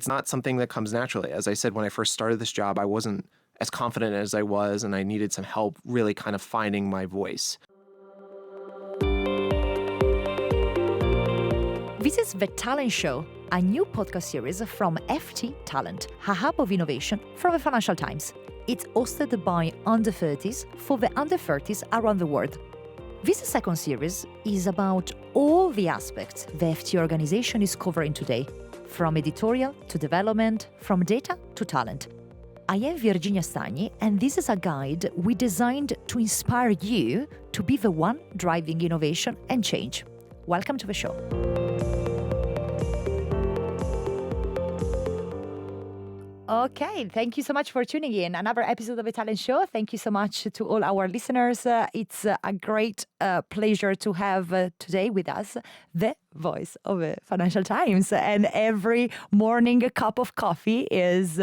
It's not something that comes naturally. As I said, when I first started this job, I wasn't as confident as I was, and I needed some help really kind of finding my voice. This is The Talent Show, a new podcast series from FT Talent, a hub of innovation from the Financial Times. It's hosted by under 30s for the under 30s around the world. This second series is about all the aspects the FT organization is covering today, from editorial to development, from data to talent. I am Virginia Stagni, and this is a guide we designed to inspire you to be the one driving innovation and change. Welcome to the show. Okay, thank you so much for tuning in. Another episode of the Talent Show. Thank you so much to all our listeners. It's a great pleasure to have today with us the voice of the Financial Times. And every morning a cup of coffee is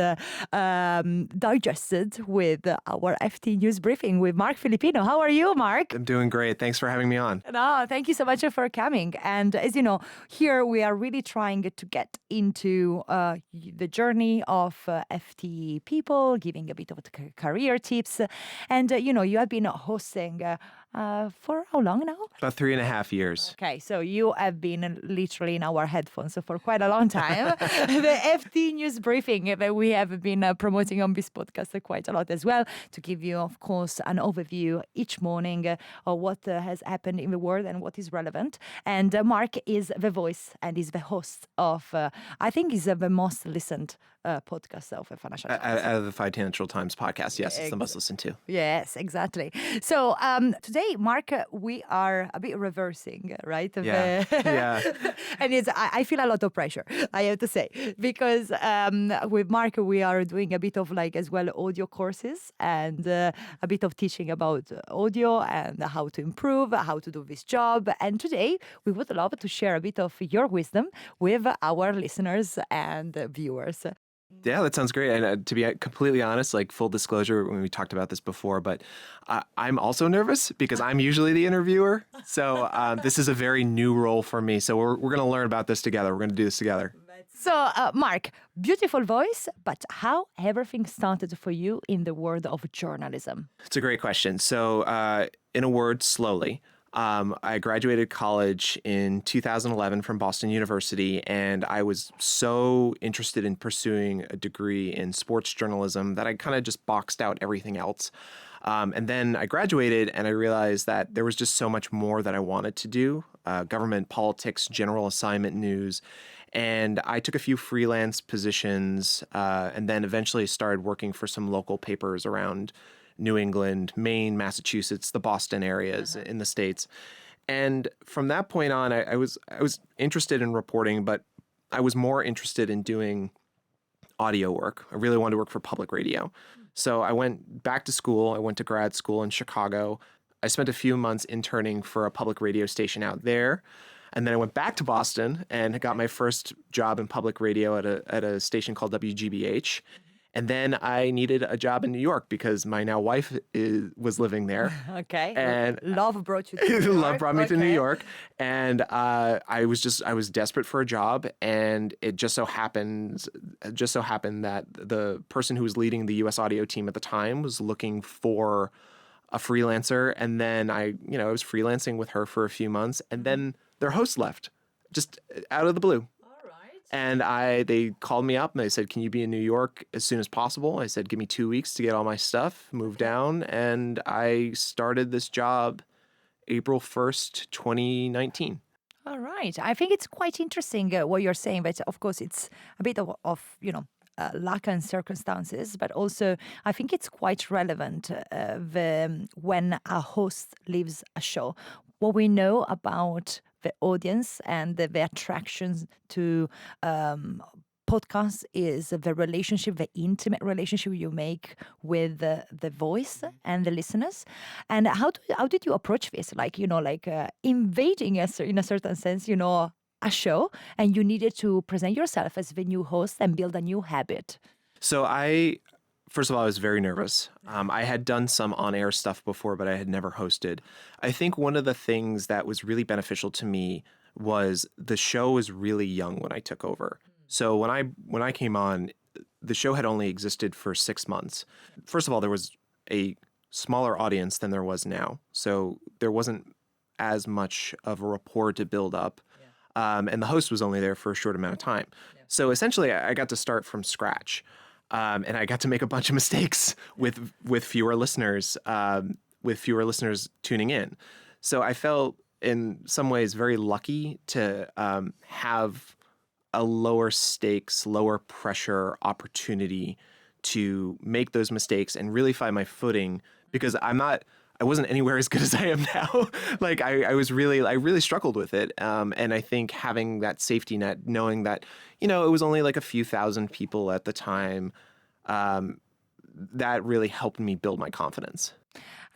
digested with our FT News Briefing with Marc Filippino. How are you, Marc? I'm doing great. Thanks for having me on. No, thank you so much for coming. And as you know, here we are really trying to get into the journey of FT people, giving a bit of career tips. And, you have been hosting for how long now? About 3.5 years. Okay, so you have been literally in our headphones for quite a long time. The FT News Briefing that we have been promoting on this podcast quite a lot as well, to give you, of course, an overview each morning of what has happened in the world and what is relevant. And Marc is the voice and is the host of, I think is the most listened podcast of the Financial Times. Out of the Financial Times podcast, yes, it's the most listened to. Yes, exactly. So today, Marc, we are a bit reversing, right? Yeah. And I feel a lot of pressure, I have to say, because with Marc, we are doing a bit of as well audio courses and a bit of teaching about audio and how to improve, how to do this job. And today, we would love to share a bit of your wisdom with our listeners and viewers. Yeah, that sounds great. And to be completely honest, full disclosure, when we talked about this before, but I'm also nervous because I'm usually the interviewer. So this is a very new role for me. So we're going to learn about this together. We're going to do this together. So, Marc, beautiful voice, but how everything started for you in the world of journalism? It's a great question. So in a word, slowly. I graduated college in 2011 from Boston University, and I was so interested in pursuing a degree in sports journalism that I kind of just boxed out everything else. And then I graduated, and I realized that there was just so much more that I wanted to do, government, politics, general assignment news. And I took a few freelance positions and then eventually started working for some local papers around New England, Maine, Massachusetts, the Boston areas in the States. And from that point on, I was interested in reporting, but I was more interested in doing audio work. I really wanted to work for public radio. So I went back to school. I went to grad school in Chicago. I spent a few months interning for a public radio station out there. And then I went back to Boston and got my first job in public radio at a station called WGBH. And then I needed a job in New York because my now wife was living there. Okay. And love brought you to New York. Love brought me to New York. And I was desperate for a job. And it just so happened that the person who was leading the US audio team at the time was looking for a freelancer. And then I was freelancing with her for a few months. And then their host left, just out of the blue. And they called me up and they said, can you be in New York as soon as possible? I said, give me 2 weeks to get all my stuff, move down. And I started this job April 1st, 2019. All right. I think it's quite interesting what you're saying, but of course it's a bit of luck and circumstances, but also I think it's quite relevant when a host leaves a show. What we know about the audience and the attractions to podcasts is the relationship, the intimate relationship you make with the voice and the listeners. And how did you approach this? Invading in a certain sense, a show, and you needed to present yourself as the new host and build a new habit. So first of all, I was very nervous. I had done some on-air stuff before, but I had never hosted. I think one of the things that was really beneficial to me was the show was really young when I took over. So when I came on, the show had only existed for 6 months. First of all, there was a smaller audience than there was now, so there wasn't as much of a rapport to build up, and the host was only there for a short amount of time. So essentially, I got to start from scratch, and I got to make a bunch of mistakes with fewer listeners, tuning in. So I felt in some ways very lucky to have a lower stakes, lower pressure opportunity to make those mistakes and really find my footing, because I wasn't anywhere as good as I am now. Like I really struggled with it. And I think having that safety net, knowing that, it was only like a few thousand people at the time, that really helped me build my confidence.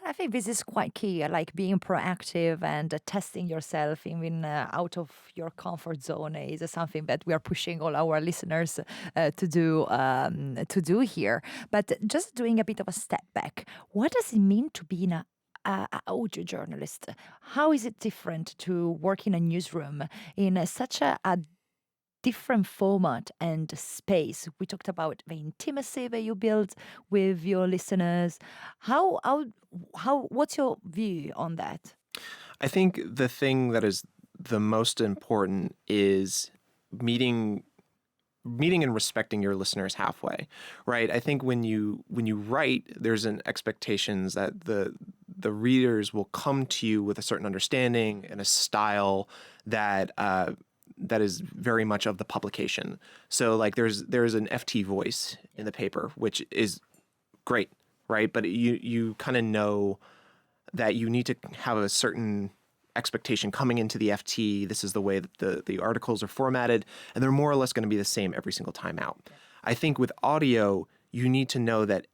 I think this is quite key, like being proactive and testing yourself even out of your comfort zone is something that we are pushing all our listeners to do here. But just doing a bit of a step back, what does it mean to be an audio journalist? How is it different to work in a newsroom in such a different format and space? We talked about the intimacy that you build with your listeners. What's your view on that? I think the thing that is the most important is meeting and respecting your listeners halfway, right? I think when you write, there's an expectations that the readers will come to you with a certain understanding and a style that that is very much of the publication. So like there's an FT voice in the paper, which is great, right? But you kind of know that you need to have a certain expectation coming into the FT. This is the way that the articles are formatted, and they're more or less going to be the same every single time out. I think with audio, you need to know that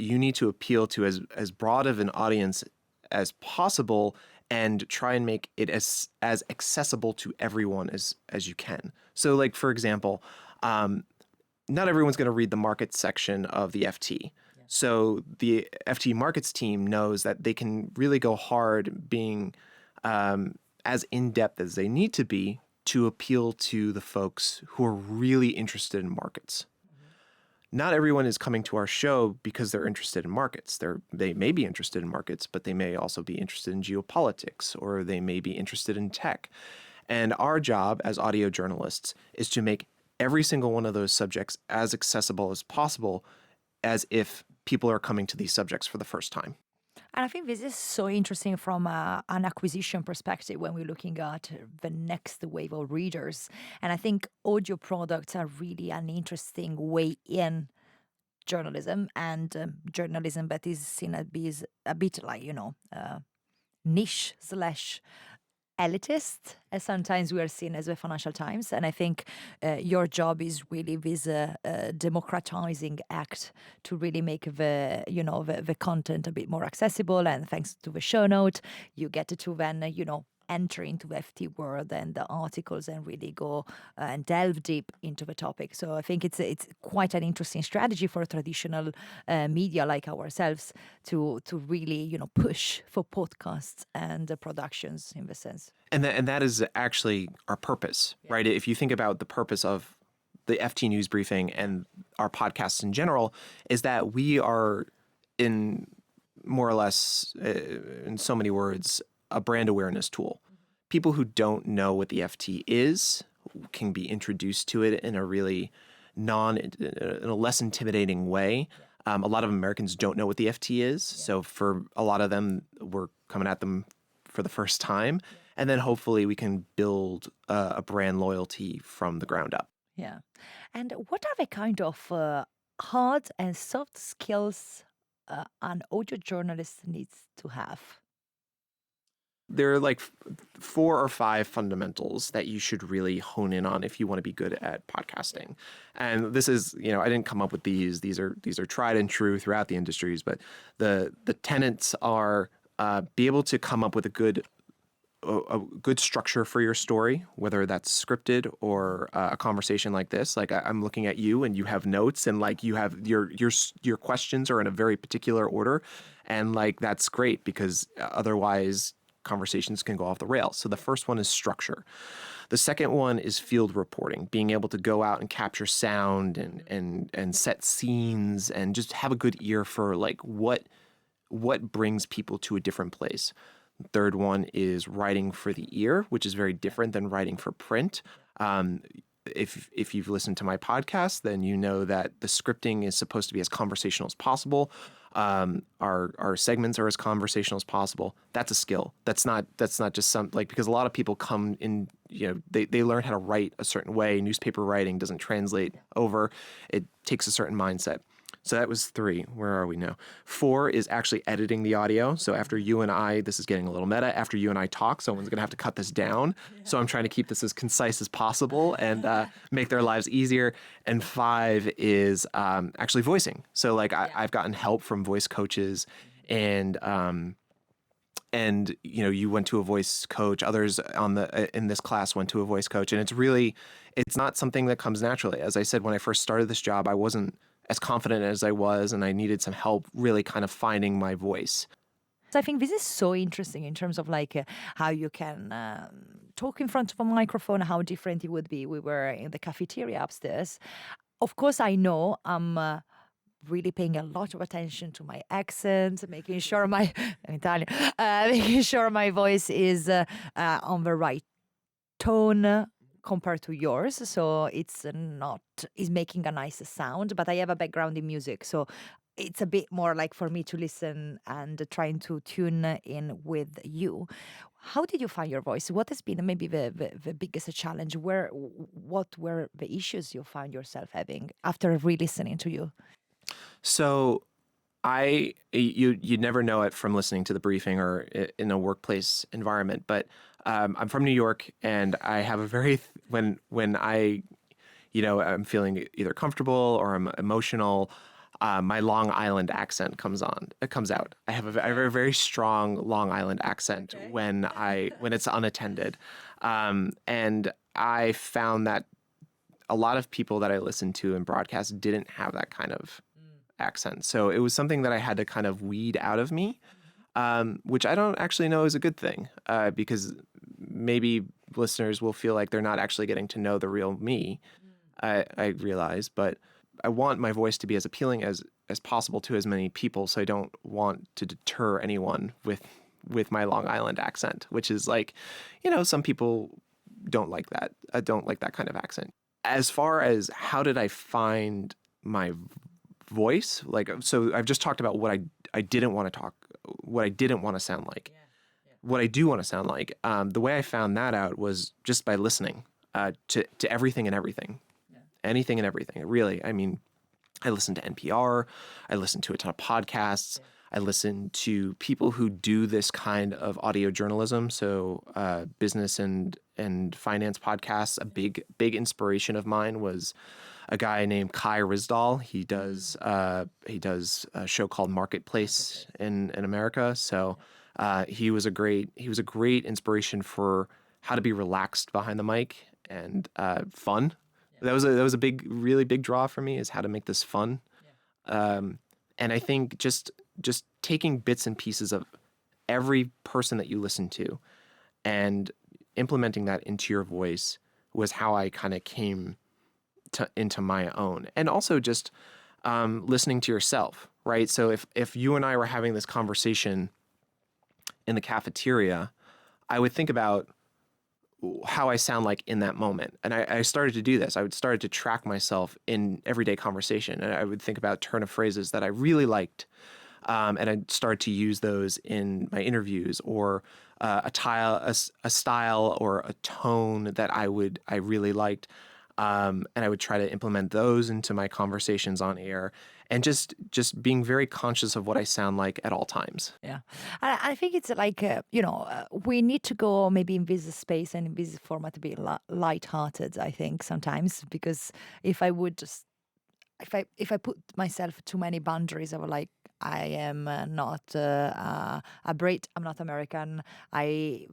you need to appeal to as broad of an audience as possible and try and make it as accessible to everyone as you can. So like, for example, not everyone's going to read the market section of the FT. So the FT markets team knows that they can really go hard being as in-depth as they need to be to appeal to the folks who are really interested in markets. Not everyone is coming to our show because they're interested in markets. They may be interested in markets, but they may also be interested in geopolitics, or they may be interested in tech. And our job as audio journalists is to make every single one of those subjects as accessible as possible, as if people are coming to these subjects for the first time. And I think this is so interesting from an acquisition perspective when we're looking at the next wave of readers. And I think audio products are really an interesting way in journalism, and journalism that is seen as a bit like, niche slash elitist, as sometimes we are seen as the Financial Times. And I think your job is really this democratizing act to really make the content a bit more accessible. And thanks to the show note, you get to then, enter into the FT world and the articles and really go and delve deep into the topic. So I think it's quite an interesting strategy for traditional media like ourselves to really push for podcasts and productions in the sense. And that is actually our purpose, right? If you think about the purpose of the FT News Briefing and our podcasts in general, is that we are in more or less, in so many words, a brand awareness tool. People who don't know what the FT is can be introduced to it in a really in a less intimidating way. A lot of Americans don't know what the FT is. So for a lot of them, we're coming at them for the first time. And then hopefully we can build a brand loyalty from the ground up. Yeah. And what are the kind of hard and soft skills an audio journalist needs to have? There are like 4 or 5 fundamentals that you should really hone in on if you want to be good at podcasting. And this is, I didn't come up with these. These are tried and true throughout the industries, but the tenets are be able to come up with a good structure for your story, whether that's scripted or a conversation like this. Like I'm looking at you and you have notes, and like you have your questions are in a very particular order, and like that's great because otherwise conversations can go off the rails. So the first one is structure. The second one is field reporting, being able to go out and capture sound and set scenes and just have a good ear for like what brings people to a different place. The third one is writing for the ear, which is very different than writing for print. If you've listened to my podcast, then you know that the scripting is supposed to be as conversational as possible. Our segments are as conversational as possible. That's a skill. That's not just some like, because a lot of people come in, they learn how to write a certain way. Newspaper writing doesn't translate over. It takes a certain mindset. So that was 3. Where are we now? 4 is actually editing the audio. So after you and I, this is getting a little meta, after you and I talk, someone's going to have to cut this down. So I'm trying to keep this as concise as possible and make their lives easier. And 5 is actually voicing. So like I've gotten help from voice coaches and you went to a voice coach. Others in this class went to a voice coach. And it's not something that comes naturally. As I said, when I first started this job, I wasn't as confident as I was, and I needed some help really kind of finding my voice. So I think this is so interesting in terms of like how you can talk in front of a microphone, how different it would be. We were in the cafeteria upstairs. Of course, I know I'm really paying a lot of attention to my accent, making sure I'm Italian, making sure my voice is on the right tone compared to yours, so it's making a nice sound, but I have a background in music, so it's a bit more like for me to listen and trying to tune in with you. How did you find your voice? What has been maybe the biggest challenge? What were the issues you found yourself having after re-listening to you? So you never know it from listening to the briefing or in a workplace environment, but I'm from New York, and I have a very when I'm feeling either comfortable or I'm emotional, my Long Island accent comes out. I have a very strong Long Island accent when it's unattended, and I found that a lot of people that I listened to in broadcast didn't have that kind of accent. So it was something that I had to kind of weed out of me, which I don't actually know is a good thing, because maybe listeners will feel like they're not actually getting to know the real me. I realize, but I want my voice to be as appealing as possible to as many people. So I don't want to deter anyone with my Long Island accent, which is like, some people don't like that. I don't like that kind of accent. As far as how did I find my voice, so I've just talked about what I didn't want to sound like. What I do want to sound like, the way I found that out was just by listening to everything and everything, anything and everything. Really, I mean, I listen to NPR, I listen to a ton of podcasts, I listen to people who do this kind of audio journalism, so business and finance podcasts. A big inspiration of mine was a guy named Kai Rizdal. He does a show called Marketplace in America. So he was a great inspiration for how to be relaxed behind the mic and fun. That was a really big draw for me, is how to make this fun. And I think just taking bits and pieces of every person that you listen to and implementing that into your voice was how I kind of came into my own. And also just listening to yourself, right? So if you and I were having this conversation in the cafeteria, I would think about how I sound like in that moment. And I started to do this. I would start to track myself in everyday conversation. And I would think about turn of phrases that I really liked. And I'd start to use those in my interviews, or a style or a tone that I really liked. And I would try to implement those into my conversations on air, and just being very conscious of what I sound like at all times. Yeah, I think it's like we need to go maybe in this space and in this format to be light-hearted. I think sometimes, because if I put myself too many boundaries, I would like I am not a Brit. I'm not American. I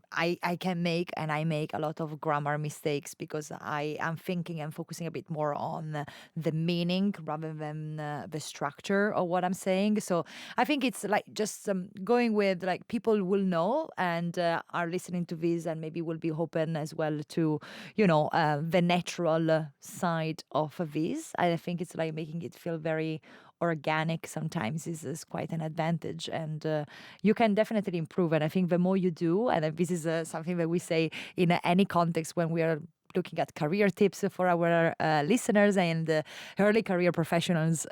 can make and I make a lot of grammar mistakes because I am thinking and focusing a bit more on the meaning rather than the structure of what I'm saying. So I think it's like just going with like people will know and are listening to this and maybe will be open as well to, the natural side of this. I think it's like making it feel very organic sometimes is quite an advantage, and you can definitely improve. And I think the more you do, and this is something that we say in any context when we are looking at career tips for our listeners and early career professionals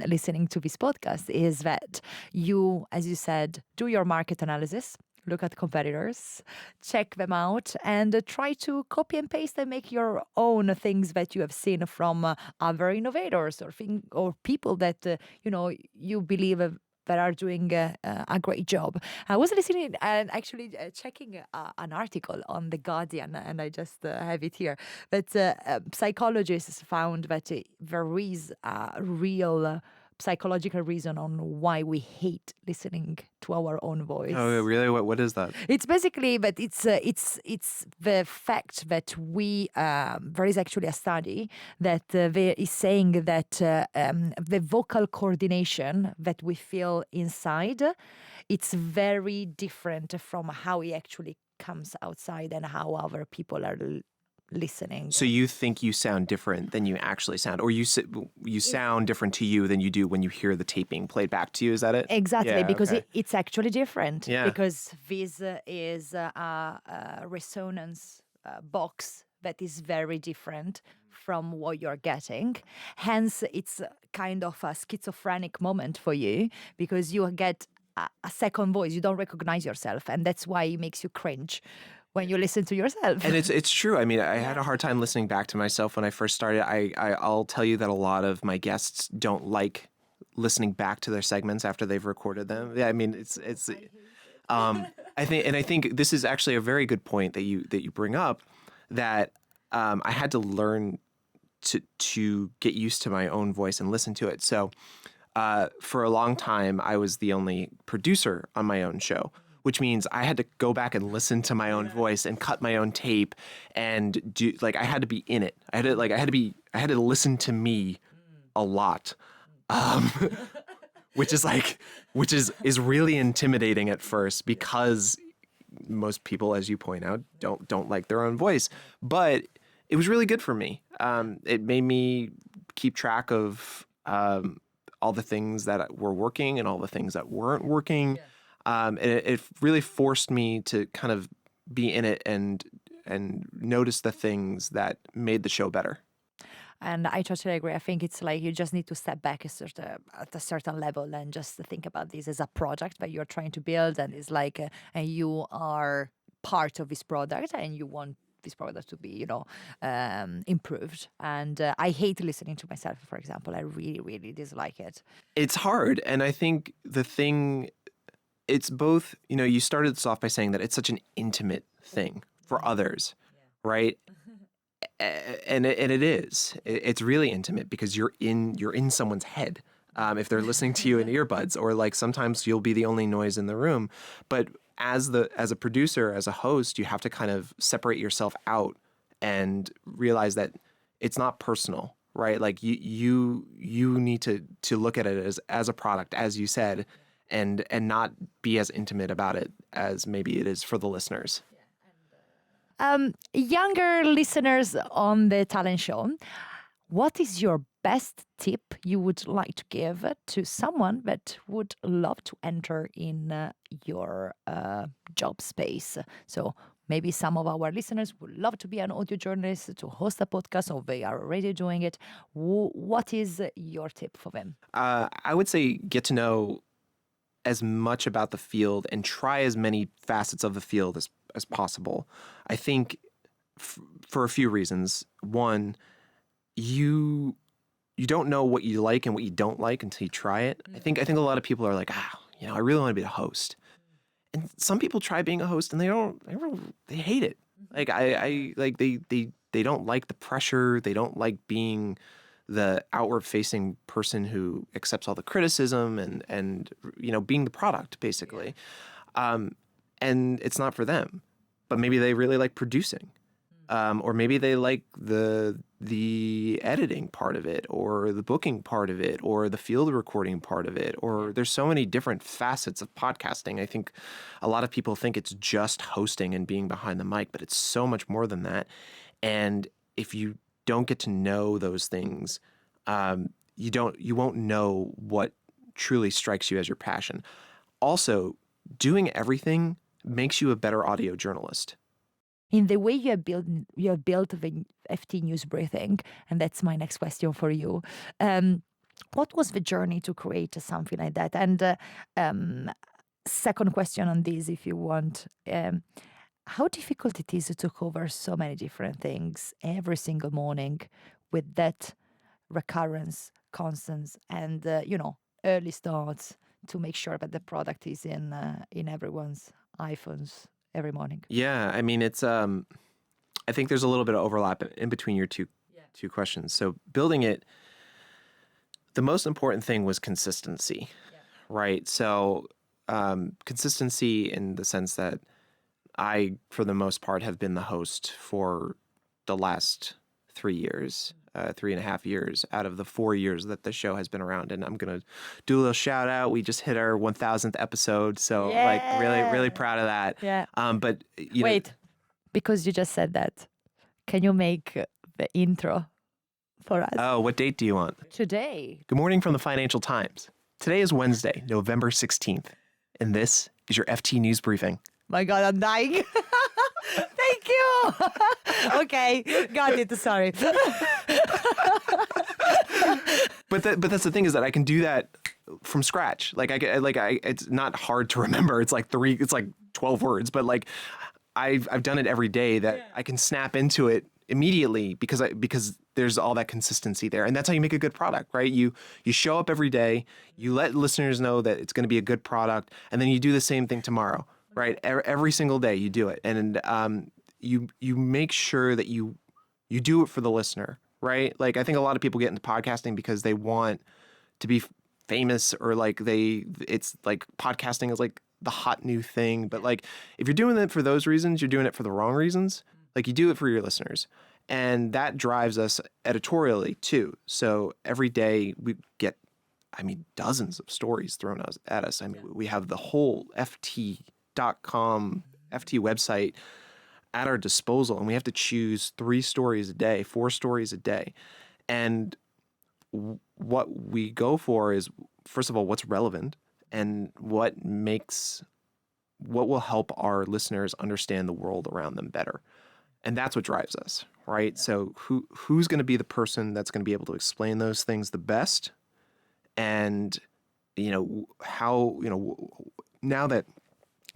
listening to this podcast, is that you, as you said, do your market analysis, look at competitors, check them out, and try to copy and paste and make your own things that you have seen from other innovators or people that you believe that are doing a great job. I was listening and actually checking an article on The Guardian, and I just have it here, that psychologists found that there is a real psychological reason on why we hate listening to our own voice. Oh, really? What is that? It's basically that it's the fact that we there is actually a study that is saying that the vocal coordination that we feel inside, it's very different from how it actually comes outside and how other people are listening. So you think you sound different than you actually sound, or you sound different to you than you do when you hear the taping played back to you? Is that it? Exactly, Yeah, because okay. it's actually different. Yeah. Because this is a resonance box that is very different from what you're getting. Hence, it's kind of a schizophrenic moment for you because you get a second voice. You don't recognize yourself, and that's why it makes you cringe when you listen to yourself. And it's true. I mean, I had a hard time listening back to myself when I first started. I'll tell you that a lot of my guests don't like listening back to their segments after they've recorded them. Yeah, I mean, it's. I think this is actually a very good point that you bring up. That I had to learn to get used to my own voice and listen to it. So for a long time, I was the only producer on my own show, which means I had to go back and listen to my own voice and cut my own tape and do I had to be in it. I had to listen to me a lot. Which is really intimidating at first because most people, as you point out, don't like their own voice. But it was really good for me. It made me keep track of all the things that were working and all the things that weren't working. And it really forced me to kind of be in it and notice the things that made the show better. And I totally agree. I think it's like you just need to step back at a certain level and just think about this as a project that you're trying to build, and it's like and you are part of this product, and you want this product to be, improved. And I hate listening to myself, for example. I really, really dislike it. It's hard, and I think it's both. You started this off by saying that it's such an intimate thing for others, right? And it is. It's really intimate because you're in someone's head. If they're listening to you in earbuds, or like sometimes you'll be the only noise in the room. But as a producer, as a host, you have to kind of separate yourself out and realize that it's not personal, right? Like you need to look at it as a product, as you said, and not be as intimate about it as maybe it is for the listeners. Younger listeners on the talent show, what is your best tip you would like to give to someone that would love to enter in your job space? So maybe some of our listeners would love to be an audio journalist, to host a podcast, or they are already doing it. What is your tip for them? I would say get to know as much about the field and try as many facets of the field as possible. I think for a few reasons. One, you don't know what you like and what you don't like until you try it. I think a lot of people are like, I really want to be a host. And some people try being a host and they hate it. Like they don't like the pressure. They don't like being the outward-facing person who accepts all the criticism and being the product basically. And it's not for them, but maybe they really like producing, or maybe they like the editing part of it, or the booking part of it, or the field recording part of it, or there's so many different facets of podcasting. I think a lot of people think it's just hosting and being behind the mic, but it's so much more than that. And if you don't get to know those things, you won't know what truly strikes you as your passion. Also, doing everything makes you a better audio journalist. In the way you have built the FT News Briefing, and that's my next question for you. What was the journey to create something like that? And second question on this, if you want, how difficult it is to cover so many different things every single morning with that recurrence, constants, and early starts to make sure that the product is in everyone's iPhones every morning. Yeah, I mean, it's I think there's a little bit of overlap in between your two questions. So building it, the most important thing was consistency, right? So consistency in the sense that I, for the most part, have been the host for the last 3 years, 3.5 years out of the 4 years that the show has been around. And I'm going to do a little shout out. We just hit our 1000th episode. So like really proud of that. Yeah. But Wait, because you just said that, can you make the intro for us? Oh, what date do you want? Today. Good morning from the Financial Times. Today is Wednesday, November 16th. And this is your FT News Briefing. My God, I'm dying. Thank you. Okay, got it. Sorry. But that's the thing, is that I can do that from scratch. It's not hard to remember. It's like 12 words, but like I've done it every day that I can snap into it immediately because there's all that consistency there. And that's how you make a good product, right? You show up every day, you let listeners know that it's going to be a good product, and then you do the same thing tomorrow, right? Every single day you do it. And you make sure that you do it for the listener, right? Like I think a lot of people get into podcasting because they want to be famous, or like it's like podcasting is like the hot new thing. But like if you're doing it for those reasons, you're doing it for the wrong reasons. Like you do it for your listeners. And that drives us editorially too. So every day we get, dozens of stories thrown at us. We have the whole FT.com, FT website at our disposal, and we have to choose 3 stories a day, 4 stories a day. And what we go for is, first of all, what's relevant and what will help our listeners understand the world around them better. And that's what drives us, right? So who's going to be the person that's going to be able to explain those things the best? And, how, now that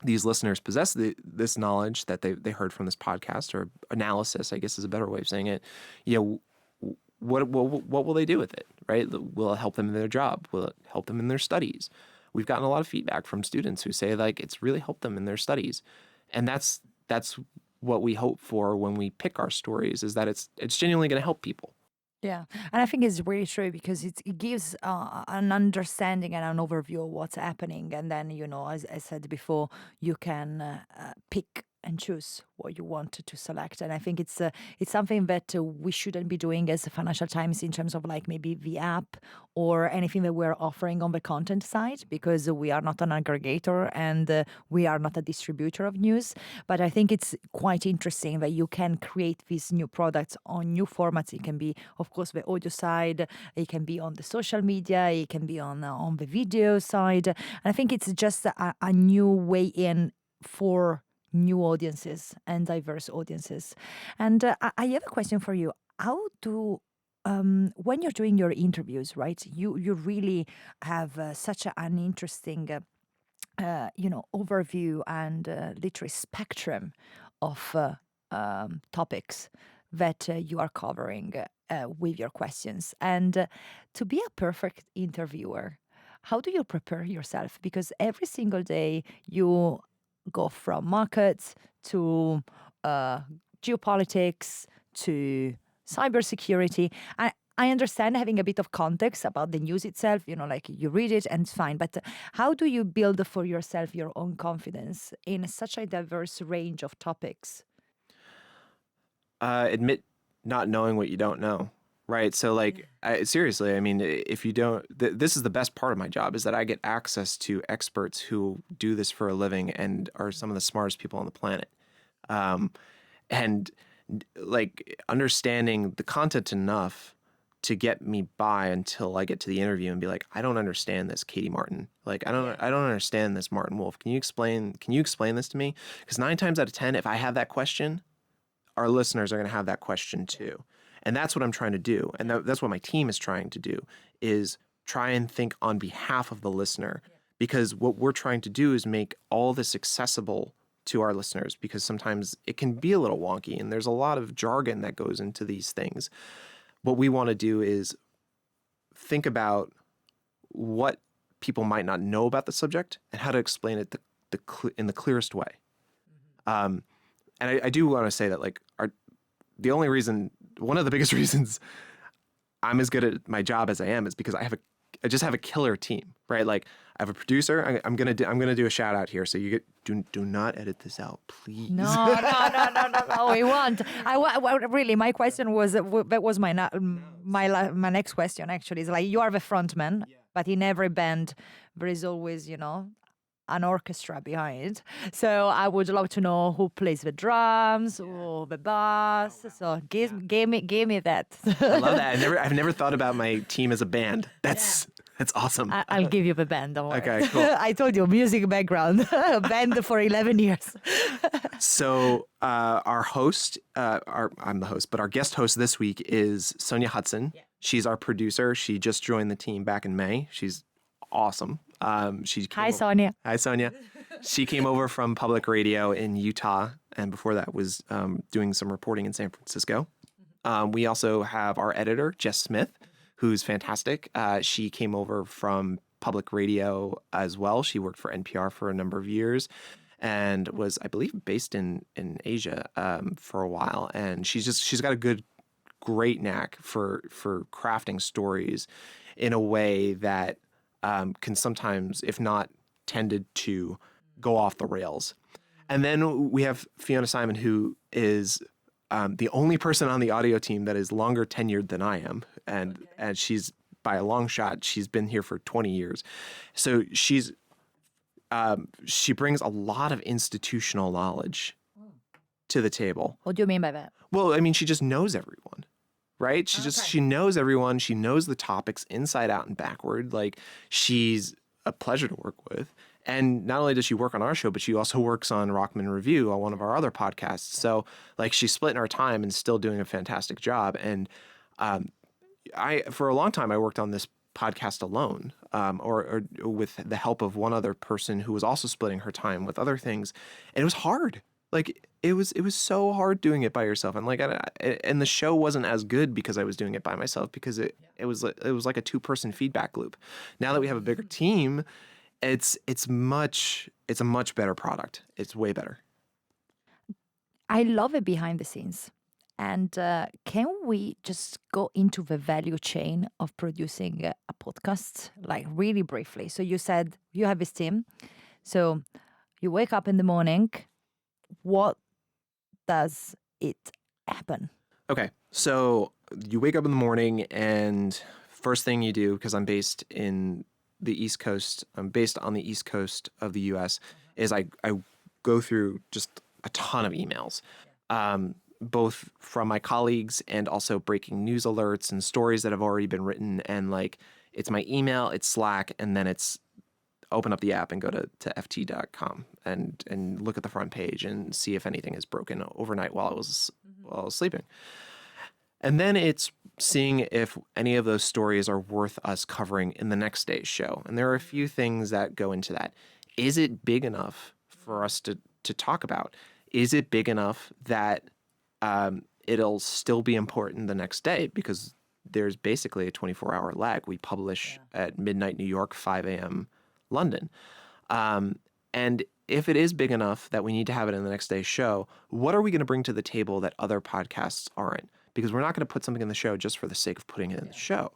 these listeners possess this knowledge that they heard from this podcast, or analysis, I guess is a better way of saying it, what will they do with it, right? Will it help them in their job? Will it help them in their studies? We've gotten a lot of feedback from students who say like it's really helped them in their studies. And that's what we hope for when we pick our stories, is that it's genuinely going to help people. Yeah, and I think it's really true because it gives an understanding and an overview of what's happening. And then, as I said before, you can pick and choose what you want to select. And I think it's something that we shouldn't be doing as a Financial Times in terms of like maybe the app or anything that we're offering on the content side, because we are not an aggregator and we are not a distributor of news. But I think it's quite interesting that you can create these new products on new formats. It can be, of course, the audio side. It can be on the social media. It can be on the video side. And I think it's just a new way in for new audiences and diverse audiences. And I have a question for you. How do when you're doing your interviews, right? You really have such an interesting overview and literary spectrum of topics that you are covering with your questions. And to be a perfect interviewer, how do you prepare yourself? Because every single day you go from markets to geopolitics to cybersecurity. I understand having a bit of context about the news itself, like you read it and it's fine. But how do you build for yourself your own confidence in such a diverse range of topics? Admit not knowing what you don't know. Right. So like, seriously, I mean, if you don't, this is the best part of my job is that I get access to experts who do this for a living and are some of the smartest people on the planet. Um, and like understanding the content enough to get me by until I get to the interview and be like, I don't understand this, Katie Martin. Like, I don't understand this, Martin Wolf. Can you explain this to me? Because 9 times out of 10, if I have that question, our listeners are going to have that question too. And that's what I'm trying to do. And that's what my team is trying to do, is try and think on behalf of the listener. Because what we're trying to do is make all this accessible to our listeners, because sometimes it can be a little wonky and there's a lot of jargon that goes into these things. What we want to do is think about what people might not know about the subject and how to explain it in the clearest way. And I do want to say that like one of the biggest reasons I'm as good at my job as I am is because I just have a killer team, right? Like I have a producer. I'm gonna do a shout out here. So do not edit this out, please. No, we won't. Really, my question was that was my next question actually. Is like you are the front man, but in every band there is always an orchestra behind. So I would love to know who plays the drums or the bass. So give me that. I love that. I've never thought about my team as a band. That's awesome. I'll give you the band. Don't worry. Okay, cool. I told you, music background, band for 11 years. So our host, I'm the host, but our guest host this week is Sonia Hudson. Yeah. She's our producer. She just joined the team back in May. She's awesome. Hi, Sonia. Hi, Sonia. She came over from public radio in Utah, and before that was doing some reporting in San Francisco. We also have our editor, Jess Smith, who's fantastic. She came over from public radio as well. She worked for NPR for a number of years and was, I believe, based in Asia for a while. And she's got a great knack for crafting stories in a way that can sometimes, if not tended to, go off the rails. And then we have Fiona Simon, who is the only person on the audio team that is longer tenured than I am. And she's, by a long shot, she's been here for 20 years. So she brings a lot of institutional knowledge to the table. What do you mean by that? Well, I mean, she just knows everyone. Right? She knows everyone. She knows the topics inside out and backward. Like, she's a pleasure to work with. And not only does she work on our show, but she also works on Rockman Review, on one of our other podcasts. So like, she's splitting our time and still doing a fantastic job. And for a long time, I worked on this podcast alone, or with the help of one other person who was also splitting her time with other things. And it was hard. Like, it was so hard doing it by yourself, and like, and the show wasn't as good because I was doing it by myself, because it was like a 2-person feedback loop. Now that we have a bigger team, it's a much better product. It's way better. I love it behind the scenes. And can we just go into the value chain of producing a podcast, like really briefly? So you said you have this team. So you wake up in the morning. What does it happen? Okay, so you wake up in the morning, and first thing you do, because I'm based in the East Coast, I'm based on the East Coast of the U.S., is I go through just a ton of emails, both from my colleagues and also breaking news alerts and stories that have already been written. And like, it's my email, it's Slack, and then it's open up the app and go to ft.com and look at the front page and see if anything is broken overnight while I was sleeping. And then it's seeing if any of those stories are worth us covering in the next day's show. And there are a few things that go into that. Is it big enough for us to talk about? Is it big enough that it'll still be important the next day? Because there's basically a 24-hour lag. We publish at midnight New York, 5 a.m. London. And if it is big enough that we need to have it in the next day's show, what are we going to bring to the table that other podcasts aren't? because we're not going to put something in the show just for the sake of putting it in the show.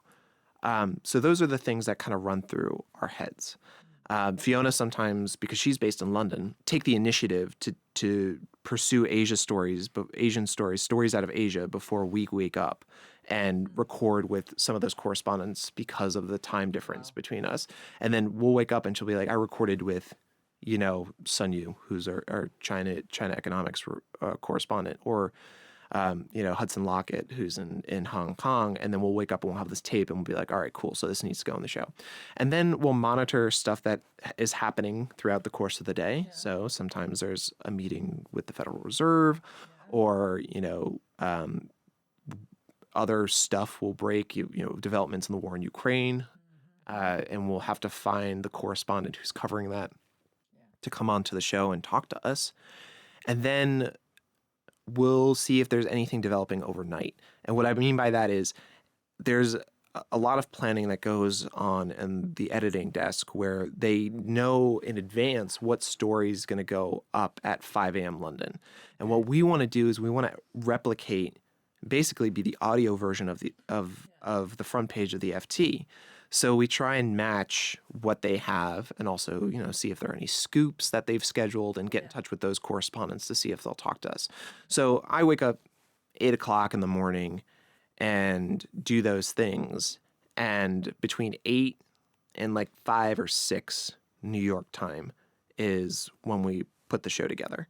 So those are the things that kind of run through our heads. Fiona sometimes, because she's based in London, take the initiative to pursue Asian stories out of Asia before we wake up and record with some of those correspondents because of the time difference between us. And then we'll wake up and she'll be like, I recorded with, Sun Yu, who's our China economics correspondent, or Hudson Lockett, who's in Hong Kong, and then we'll wake up and we'll have this tape and we'll be like, all right, cool, so this needs to go on the show. And then we'll monitor stuff that is happening throughout the course of the day. Yeah. So sometimes there's a meeting with the Federal Reserve, or, other stuff will break, developments in the war in Ukraine, and we'll have to find the correspondent who's covering that to come onto the show and talk to us. And then we'll see if there's anything developing overnight. And what I mean by that is there's a lot of planning that goes on in the editing desk where they know in advance what story is going to go up at 5 a.m. London. And what we want to do is we want to replicate, basically be the audio version of the front page of the FT. So we try and match what they have and also, see if there are any scoops that they've scheduled and get in touch with those correspondents to see if they'll talk to us. So I wake up 8 o'clock in the morning and do those things. And between 8 and 5 or 6 New York time is when we put the show together.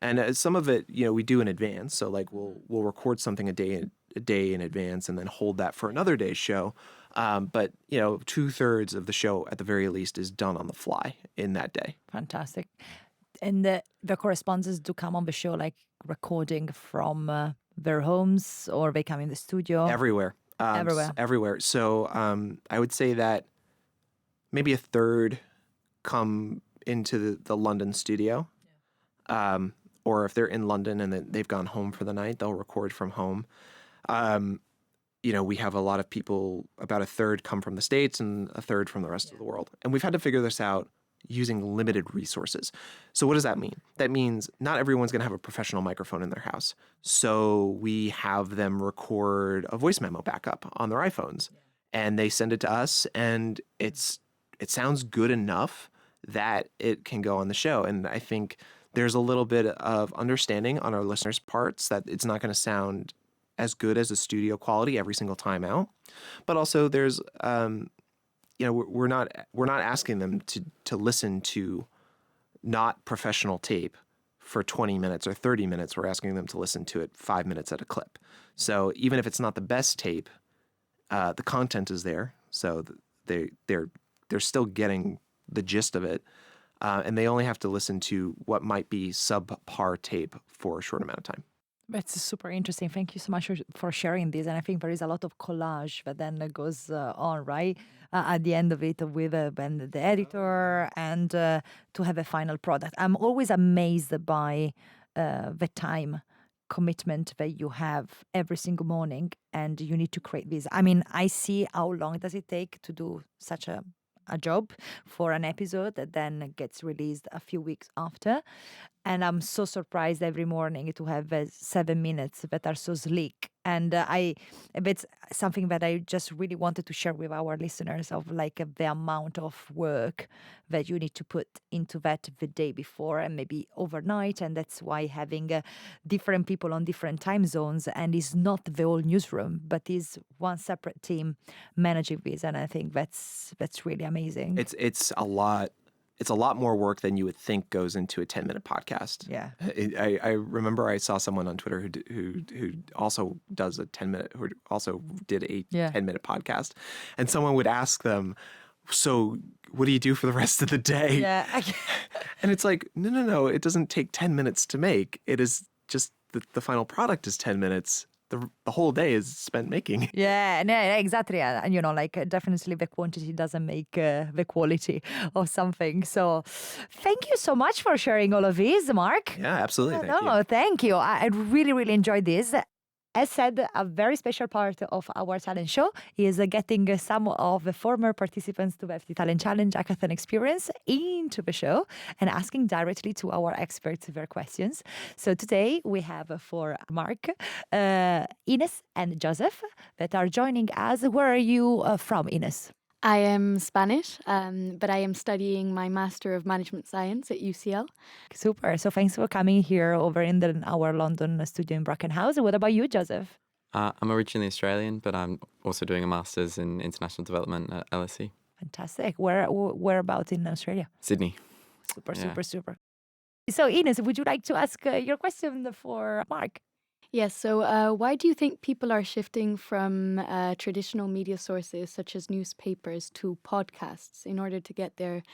Fantastic. And some of it, we do in advance. So we'll record something a day in advance and then hold that for another day's show. But 2/3 of the show at the very least is done on the fly in that day. Fantastic. And the correspondents do come on the show recording from their homes, or they come in the studio? Everywhere. Everywhere. So I would say that maybe a third come into the London studio. Or if they're in London and they've gone home for the night, they'll record from home. We have a lot of people, about a third come from the States and a third from the rest of the world. And we've had to figure this out using limited resources. So what does that mean? That means not everyone's going to have a professional microphone in their house. So we have them record a voice memo backup on their iPhones, and they send it to us, and it sounds good enough that it can go on the show. And I think there's a little bit of understanding on our listeners' parts that it's not going to sound as good as a studio quality every single time out, but also there's we're not asking them to listen to not professional tape for 20 minutes or 30 minutes. We're asking them to listen to it 5 minutes at a clip. So even if it's not the best tape, the content is there, so they're still getting the gist of it, and they only have to listen to what might be subpar tape for a short amount of time. That's super interesting. Thank you so much for sharing this. And I think there is a lot of collage that then goes on, right? At the end of it with the editor and to have a final product. I'm always amazed by the time commitment that you have every single morning, and you need to create this. I mean, I see how long does it take to do such a job for an episode that then gets released a few weeks after. And I'm so surprised every morning to have 7 minutes that are so sleek. And it's something that I just really wanted to share with our listeners of the amount of work that you need to put into that the day before and maybe overnight. And that's why having different people on different time zones, and is not the whole newsroom, but is one separate team managing this. And I think that's really amazing. It's a lot. It's a lot more work than you would think goes into a 10-minute podcast. Yeah. I remember I saw someone on Twitter who also does a 10-minute, who also did a 10-minute podcast. And someone would ask them, so what do you do for the rest of the day? Yeah. And it's like, no, it doesn't take 10 minutes to make. It is just the final product is 10 minutes. The whole day is spent making. Yeah, no, exactly. And definitely the quantity doesn't make the quality of something. So thank you so much for sharing all of this, Marc. Yeah, absolutely. Thank you. Thank you. I really, really enjoyed this. As said, a very special part of our talent show is getting some of the former participants to have the Talent Challenge hackathon experience into the show and asking directly to our experts their questions. So today we have for Marc, Ines and Joseph that are joining us. Where are you from, Ines? I am Spanish, but I am studying my Master of Management Science at UCL. Super. So thanks for coming here over in our London studio in Brackenhouse. What about you, Joseph? I'm originally Australian, but I'm also doing a Master's in International Development at LSE. Fantastic. Whereabouts in Australia? Sydney. Super, Yeah. super. So Ines, would you like to ask your question for Marc? Yes, so why do you think people are shifting from traditional media sources such as newspapers to podcasts in order to get their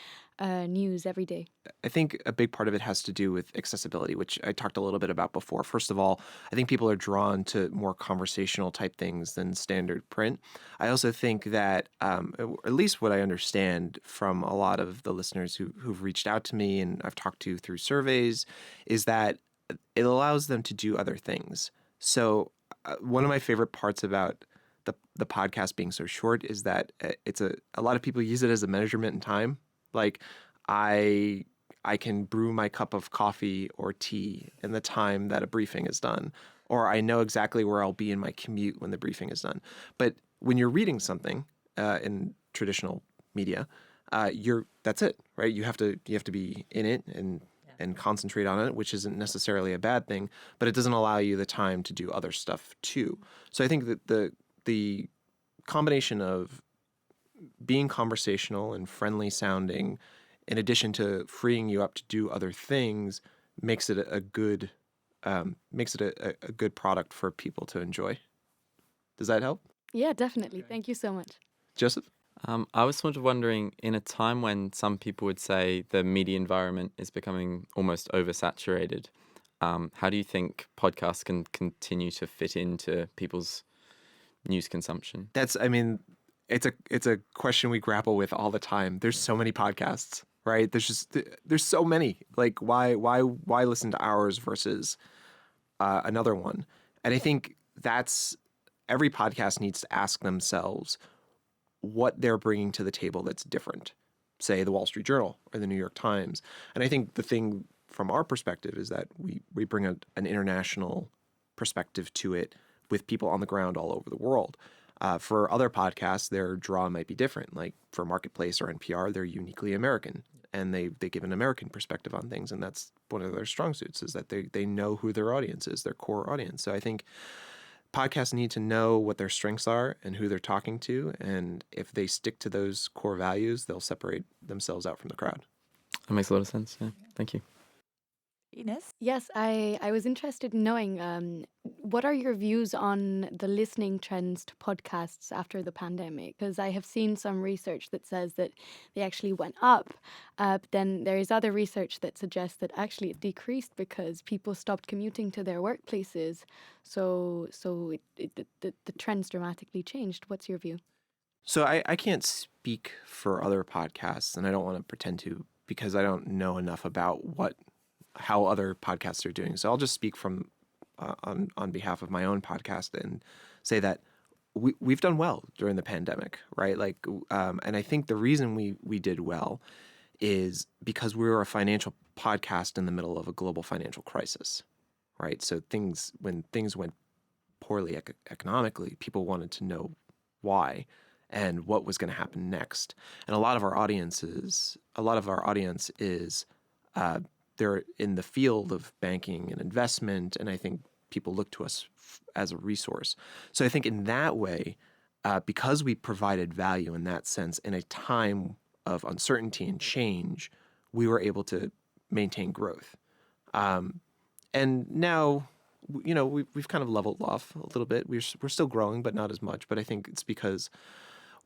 news every day? I think a big part of it has to do with accessibility, which I talked a little bit about before. First of all, I think people are drawn to more conversational type things than standard print. I also think that, at least what I understand from a lot of the listeners who've reached out to me and I've talked to through surveys, is that it allows them to do other things. So one of my favorite parts about the podcast being so short is that it's a lot of people use it as a measurement in time. Like I can brew my cup of coffee or tea in the time that a briefing is done, or I know exactly where I'll be in my commute when the briefing is done. But when you're reading something in traditional media, that's it, right? You have to be in it and concentrate on it, which isn't necessarily a bad thing, but it doesn't allow you the time to do other stuff too. So I think that the combination of being conversational and friendly sounding, in addition to freeing you up to do other things, makes it a good product for people to enjoy. Does that help? Yeah, definitely. Thank you so much. Joseph? I was sort of wondering, in a time when some people would say the media environment is becoming almost oversaturated, how do you think podcasts can continue to fit into people's news consumption? It's a question we grapple with all the time. There's so many podcasts, right? There's so many. Like why listen to ours versus another one? And I think every podcast needs to ask themselves what they're bringing to the table that's different. Say the Wall Street Journal or the New York Times. And I think the thing from our perspective is that we bring an international perspective to it with people on the ground all over the world. For other podcasts, their draw might be different. Like for Marketplace or NPR, they're uniquely American, and they give an American perspective on things, and that's one of their strong suits, is that they know who their audience is, their core audience. So I think podcasts need to know what their strengths are and who they're talking to, and if they stick to those core values, they'll separate themselves out from the crowd. That makes a lot of sense. Yeah, thank you. Ines? Yes, I was interested in knowing what are your views on the listening trends to podcasts after the pandemic? Because I have seen some research that says that they actually went up. But then there is other research that suggests that actually it decreased because people stopped commuting to their workplaces. So the trends dramatically changed. What's your view? So I can't speak for other podcasts, and I don't want to pretend to, because I don't know enough about how other podcasts are doing. So I'll just speak from on behalf of my own podcast and say that we've done well during the pandemic, right? Like, and I think the reason we did well is because we were a financial podcast in the middle of a global financial crisis, right? So when things went poorly economically, people wanted to know why and what was going to happen next. And a lot of our audience is they're in the field of banking and investment, and I think people look to us as a resource. So I think in that way, because we provided value in that sense in a time of uncertainty and change, we were able to maintain growth. And now, we've kind of leveled off a little bit. We're still growing, but not as much. But I think it's because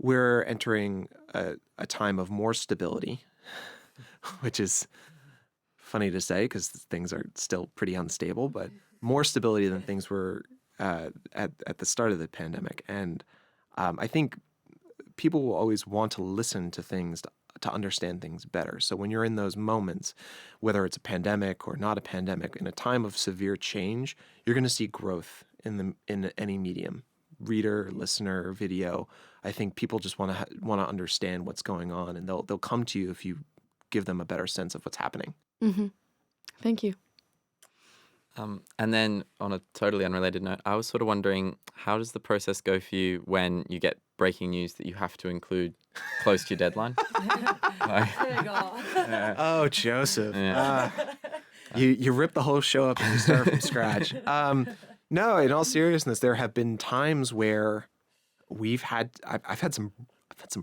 we're entering a time of more stability, which is funny to say because things are still pretty unstable, but more stability than things were at the start of the pandemic. And I think people will always want to listen to things to understand things better. So when you're in those moments, whether it's a pandemic or not a pandemic, in a time of severe change, you're going to see growth in any medium, reader, listener, video. I think people just want to understand what's going on, and they'll come to you if you give them a better sense of what's happening. Mm-hmm. Thank you. And then on a totally unrelated note, I was sort of wondering, how does the process go for you when you get breaking news that you have to include close to your deadline? Oh, Joseph. Yeah. You rip the whole show up and you start from scratch. No, in all seriousness, there have been times where I've had some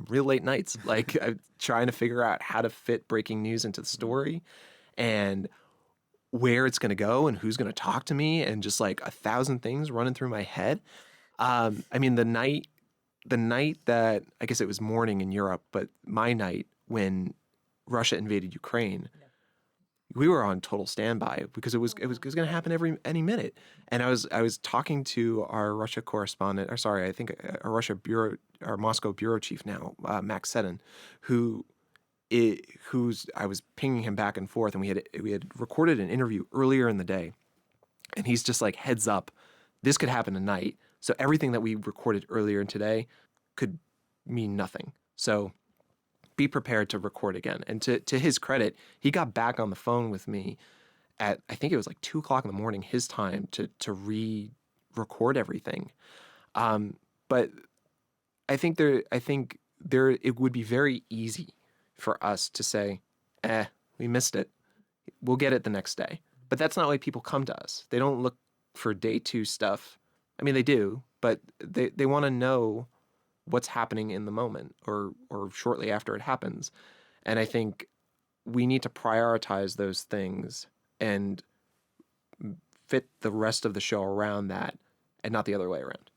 real late nights, like trying to figure out how to fit breaking news into the story and where it's going to go and who's going to talk to me, and just like 1,000 things running through my head. I mean, the night that, I guess it was morning in Europe, but my night when Russia invaded Ukraine, we were on total standby because it was going to happen any minute. And I was talking to our Russia correspondent, our Moscow bureau chief now, Max Sedin, I was pinging him back and forth, and we had recorded an interview earlier in the day, and he's just like, heads up, this could happen tonight. So everything that we recorded earlier in today could mean nothing. So be prepared to record again. And to his credit, he got back on the phone with me at, I think it was like 2:00 in the morning his time to re-record everything. But I think it would be very easy for us to say, we missed it. We'll get it the next day. But that's not why people come to us. They don't look for day 2 stuff. I mean, they do, but they want to know what's happening in the moment or shortly after it happens. And I think we need to prioritize those things and fit the rest of the show around that and not the other way around.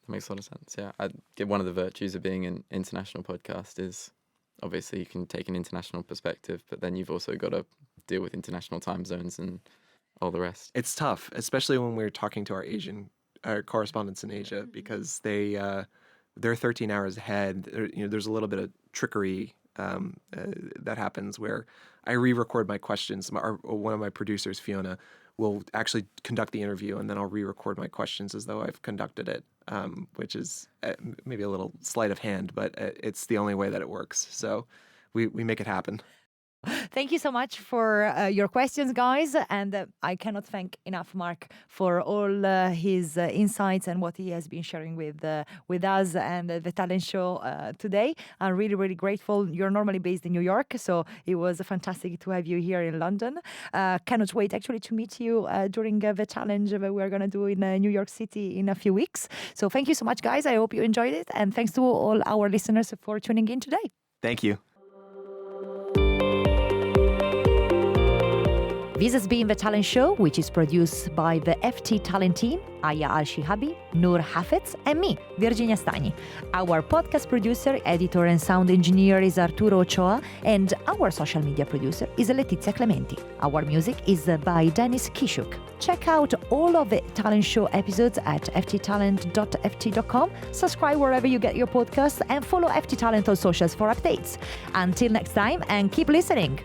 That makes a lot of sense, yeah. I get one of the virtues of being an international podcast is obviously you can take an international perspective, but then you've also got to deal with international time zones and all the rest. It's tough, especially when we're talking to our correspondents in Asia, because they're 13 hours ahead. There's a little bit of trickery that happens where I re-record my questions. One of my producers, Fiona, will actually conduct the interview, and then I'll re-record my questions as though I've conducted it, which is maybe a little sleight of hand, but it's the only way that it works. So we make it happen. Thank you so much for your questions, guys. And I cannot thank enough Marc for all his insights and what he has been sharing with us and the talent show today. I'm really, really grateful. You're normally based in New York, so it was fantastic to have you here in London. Cannot wait actually to meet you during the challenge that we're going to do in New York City in a few weeks. So thank you so much, guys. I hope you enjoyed it. And thanks to all our listeners for tuning in today. Thank you. This has been The Talent Show, which is produced by the FT Talent team, Aya Al-Shihabi, Noor Hafez, and me, Virginia Stagni. Our podcast producer, editor, and sound engineer is Arturo Ochoa, and our social media producer is Letizia Clementi. Our music is by Dennis Kishuk. Check out all of the Talent Show episodes at fttalent.ft.com, subscribe wherever you get your podcasts, and follow FT Talent on socials for updates. Until next time, and keep listening.